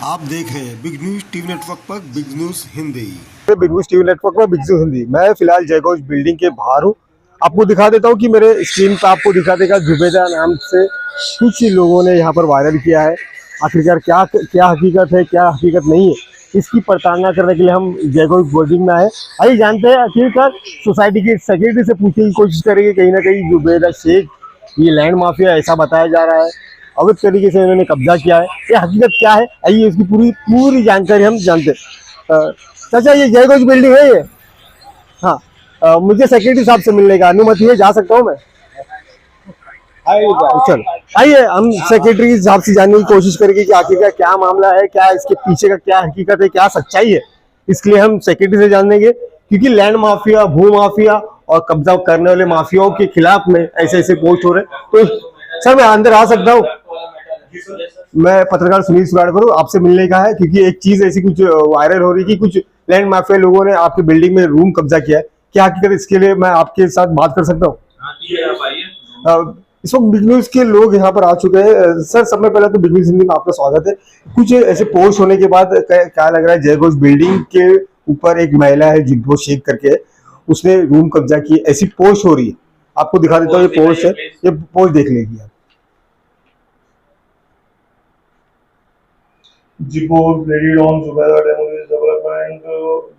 आप देख रहे हैं बिग न्यूज टीवी नेटवर्क पर big news Hindi. Big news TV network पर बिग न्यूज हिंदी। मैं फिलहाल जयघोष बिल्डिंग के बाहर हूँ। आपको दिखा देता हूँ कि मेरे स्क्रीन पर आपको दिखा देगा जुबेदा नाम से कुछ लोगों ने यहाँ पर वायरल किया है। आखिरकार क्या क्या हकीकत है, क्या हकीकत नहीं है, इसकी पड़ताल करने के लिए हम जयघोष बिल्डिंग में आए। आइए जानते हैं आखिरकार सोसाइटी की सेक्रेटरी से पूछने की कोशिश करेंगे। कहीं ना कहीं जुबेदा शेख ये लैंड माफिया ऐसा बताया जा रहा है, अवैध तरीके से इन्होंने कब्जा किया है, ये हकीकत क्या है, आइए इसकी पूरी जानकारी हम जानते हैं। चाचा ये जयघोष बिल्डिंग है ये? हाँ, मुझे सेक्रेटरी साहब से मिलने का अनुमति है, जा सकता हूँ मैं? चल आइए हम सेक्रेटरी साहब से जानने की कोशिश करेंगे कि आखिर क्या मामला है, क्या इसके पीछे का क्या हकीकत है, क्या सच्चाई है। इसके लिए हम सेक्रेटरी से जानेंगे, क्योंकि लैंड माफिया, भू माफिया और कब्जा करने वाले माफियाओं के खिलाफ में ऐसे ऐसे पोस्ट हो रहे हैं। तो सर मैं अंदर आ सकता हूँ? मैं पत्रकार सुनील सुराड़कर हूँ, आपसे मिलने का है, क्योंकि एक चीज ऐसी कुछ वायरल हो रही है कि कुछ लैंड माफिया लोगों ने आपकी बिल्डिंग में रूम कब्जा किया है। क्या हकीकत, इसके लिए मैं आपके साथ बात कर सकता हूँ? इस वक्त बिग न्यूज के लोग यहाँ पर आ चुके हैं। सर सबसे पहले तो बिग न्यूज हिंदी में आपका स्वागत है। कुछ ऐसे पोस्ट होने के बाद क्या लग रहा है, जयघोष बिल्डिंग के ऊपर एक महिला है जिब्बो शेख करके, उसने रूम कब्जा की, ऐसी पोस्ट हो रही है। आपको दिखा देता हूँ, ये पोस्ट है, ये पोस्ट देख लीजिए आप। Jibbo played on Zubaida Demolis development,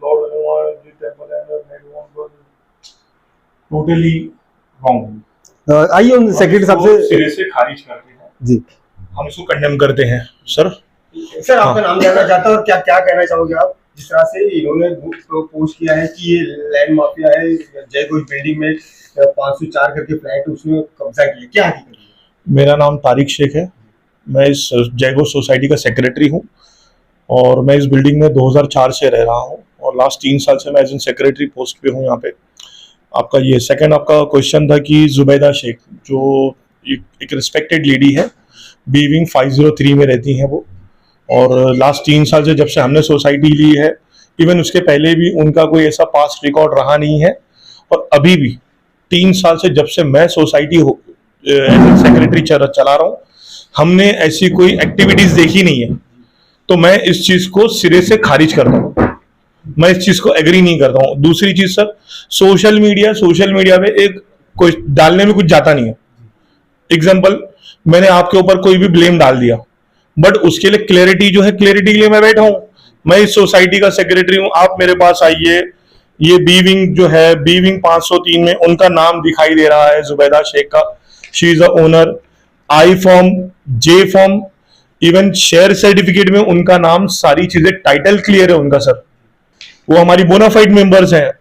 Lord Hanuman, the temple and the Megwan were totally wrong. आइए उन सेक्रेटरी साहब से सिरे से खारिज करते हैं जी, हम इसको कंडेम करते हैं। सर आपका नाम जानना चाहता हूँ और क्या क्या कहना चाहोगे आप, जिस तरह से इन्होंने पोस्ट किया है कि ये लैंड माफिया है, जयघोष बिल्डिंग में 504 करके फ्लैट उसने कब्जा किया, क्या हकीकत है? मेरा नाम तारिक शेख है, मैं इस जयघोष सोसाइटी का सेक्रेटरी हूँ और मैं इस बिल्डिंग में 2004 से रह रहा हूँ और लास्ट 3 साल से मैं एज एन सेक्रेटरी पोस्ट पे हूँ यहाँ पे। आपका ये सेकंड आपका क्वेश्चन था कि जुबैदा शेख जो एक रिस्पेक्टेड लेडी है, बी विंग 503 में रहती हैं वो, और लास्ट 3 साल से जब से हमने सोसाइटी ली है, इवन उसके पहले भी उनका कोई ऐसा पास्ट रिकॉर्ड रहा नहीं है, और अभी भी 3 साल से जब से मैं सोसाइटी एज एन सेक्रेटरी चला रहा हूँ, हमने ऐसी कोई एक्टिविटीज देखी नहीं है। तो मैं इस चीज को सिरे से खारिज करता हूँ, मैं इस चीज को एग्री नहीं करता हूँ। दूसरी चीज सर, सोशल मीडिया पे एक कोई डालने में कुछ जाता नहीं है। एग्जांपल, मैंने आपके ऊपर कोई भी ब्लेम डाल दिया, बट उसके लिए क्लैरिटी जो है, क्लैरिटी के लिए मैं बैठा हूं। मैं इस सोसाइटी का सेक्रेटरी हूं, आप मेरे पास आइए। ये बी विंग जो है, बी विंग 503 में उनका नाम दिखाई दे रहा है, जुबैदा शेख का, she is a owner. I form, J form, even share certificate में उनका नाम, सारी चीजें, टाइटल क्लियर है उनका सर, वो हमारी बोनाफाइड मेंबर्स हैं।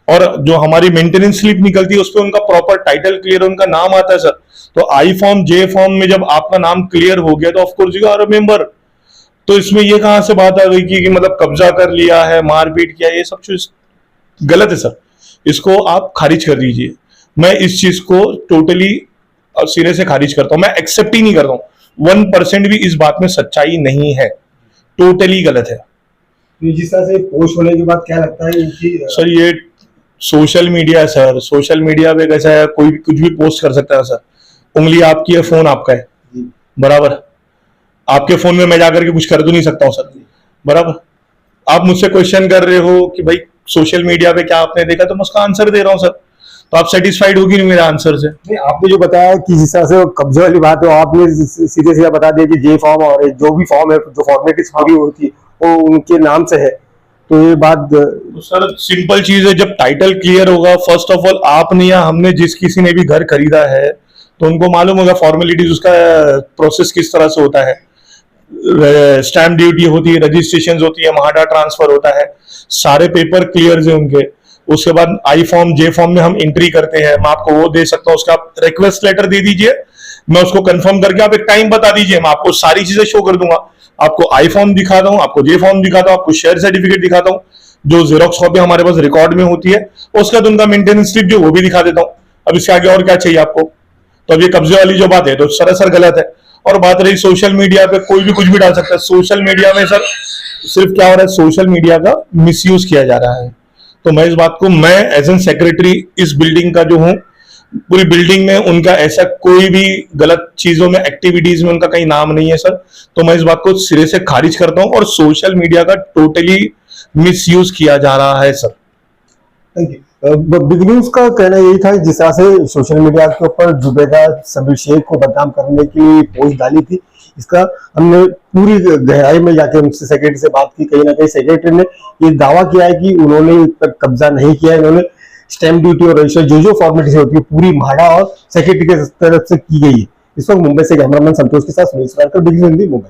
और जो हमारी मेंटेनेंस स्लिप निकलती है उस पर उनका प्रॉपर टाइटल क्लियर, उनका नाम आता है सर। तो आई फॉर्म, जे फॉर्म में जब आपका नाम क्लियर हो गया तो of course you are a member. तो इसमें ये कहां से बात आ गई कि मतलब कब्जा कर लिया है, मारपीट किया, ये सब चीज गलत है सर। इसको आप खारिज कर दीजिए। मैं इस चीज को टोटली सिरे से खारिज करता हूं, मैं एक्सेप्ट ही नहीं करता हूं। 1% भी इस बात में सच्चाई नहीं है, टोटली गलत है। जिस तरह से पोस्ट होने के बाद क्या लगता है इनकी? सर ये सोशल मीडिया है सर, सोशल मीडिया पे कैसा है, कोई भी कुछ भी पोस्ट कर सकता है सर। उंगली आपकी है, फोन आपका है, बराबर। आपके फोन में मैं जाकर के कुछ कर तो नहीं सकता हूँ सर, बराबर। आप मुझसे क्वेश्चन कर रहे हो कि भाई सोशल मीडिया पे क्या आपने देखा, तो मैं उसका आंसर दे रहा हूँ सर। तो आप सेटिस्फाइड होगी नहीं मेरे आंसर से? नहीं, आपने जो बताया कि जिस तरह से कब्जे वाली बात है, आपने सीधे सीधा बता दिया कि जे फॉर्म और जो भी फॉर्म है, जो फॉर्मेलिटीज पूरी होती है वो उनके नाम से है। तो ये बात तो सर सिंपल चीज है, जब टाइटल क्लियर होगा, फर्स्ट ऑफ ऑल आपने या हमने जिस किसी ने भी घर खरीदा है तो उनको मालूम होगा फॉर्मेलिटीज, उसका प्रोसेस किस तरह से होता है। स्टैम्प ड्यूटी होती है, रजिस्ट्रेशन होती है, महाडा ट्रांसफर होता है, सारे पेपर क्लियर है उनके। उसके बाद आई फॉर्म, जे फॉर्म में हम एंट्री करते हैं, मैं आपको वो दे सकता हूँ, उसका आप रिक्वेस्ट लेटर दे दीजिए, मैं उसको कंफर्म करके, आप एक टाइम बता दीजिए, मैं आपको सारी चीजें शो कर दूंगा। आपको आई फॉर्म दिखाता हूँ, आपको जे फॉर्म दिखाता हूँ, आपको शेयर सर्टिफिकेट दिखाता हूँ, जो जेरोक्स कॉपी हमारे पास रिकॉर्ड में होती है, उसका तो उनका मेंटेनेंस स्लिप जो वो भी दिखा देता हूँ। अब इसके आगे और क्या चाहिए आपको? तो अब ये कब्जे वाली जो बात है तो सरासर गलत है। और बात रही सोशल मीडिया पे, कोई भी कुछ भी डाल सकता है। सोशल मीडिया में सर सिर्फ क्या हो रहा है, सोशल मीडिया का मिसयूज किया जा रहा है। तो मैं इस बात को, मैं एज एन सेक्रेटरी इस बिल्डिंग का जो हूँ, पूरी बिल्डिंग में उनका ऐसा कोई भी गलत चीजों में, एक्टिविटीज में उनका कहीं नाम नहीं है सर। तो मैं इस बात को सिरे से खारिज करता हूं और सोशल मीडिया का टोटली मिसयूज किया जा रहा है sir. Thank you. Big news का कहना यही था, जिस तरह से सोशल मीडिया के ऊपर जुबेदा समीर शेख को बदनाम करने की पोस्ट डाली थी, इसका हमने पूरी गहराई में जाके उनसे सेक्रेटरी से बात की। कहीं ना कहीं सेक्रेटरी ने ये दावा किया है कि उन्होंने इस पर कब्जा नहीं किया है, इन्होंने स्टैम्प ड्यूटी और रजिस्टर जो फॉर्मेलिटी होती है पूरी म्हाडा और सेक्रेटरी की तरफ से की गई है। इस वक्त मुंबई से कैमरामैन संतोष के साथ सुनील सरारकर, बिग न्यूज हिंदी, मुंबई।